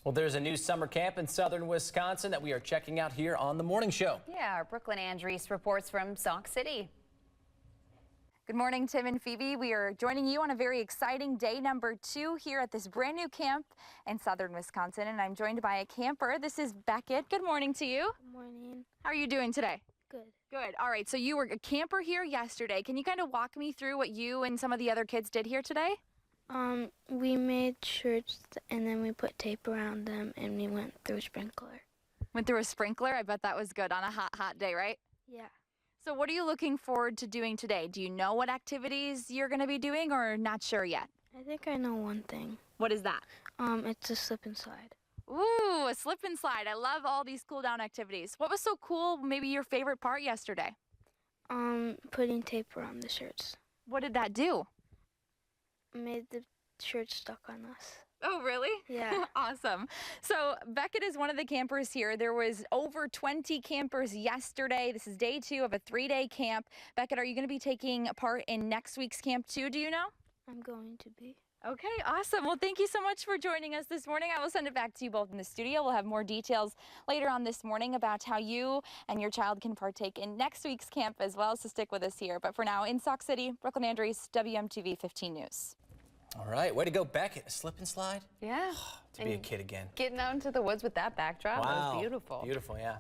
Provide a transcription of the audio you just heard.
Well, there's a new summer camp in southern Wisconsin that we are checking out here on the morning show. Yeah, our Brooklyn Andrews reports from Sauk City. Good morning, Tim and Phoebe. We are joining you on a very exciting day number 2 here at this brand new camp in southern Wisconsin, and I'm joined by a camper. This is Beckett. Good morning to you. Good morning. How are you doing today? Good. Good. All right, so you were a camper here yesterday. Can you kind of walk me through what you and some of the other kids did here today? We made shirts and then we put tape around them and we went through a sprinkler. Went through a sprinkler? I bet that was good on a hot day, right? Yeah. So what are you looking forward to doing today? Do you know what activities you're going to be doing or not sure yet? I think I know one thing. What is that? It's a slip and slide. Ooh, a slip and slide. I love all these cool down activities. What was so cool, maybe your favorite part yesterday? Putting tape around the shirts. What did that do? Made the shirts stuck on us. Oh, really? Yeah. Awesome. So Beckett is one of the campers here. There was over 20 campers yesterday. This is day 2 of a 3-day camp. Beckett, are you going to be taking part in next week's camp too? Do you know? I'm going to be. Okay, awesome. Well, thank you so much for joining us this morning. I will send it back to you both in the studio. We'll have more details later on this morning about how you and your child can partake in next week's camp as well, so stick with us here. But for now, in Sauk City, Brooklyn Andrews, WMTV 15 News. All right, way to go, Beckett. A slip and slide? Yeah. To be a kid again. Getting out into the woods with that backdrop Wow. was beautiful. Beautiful, yeah.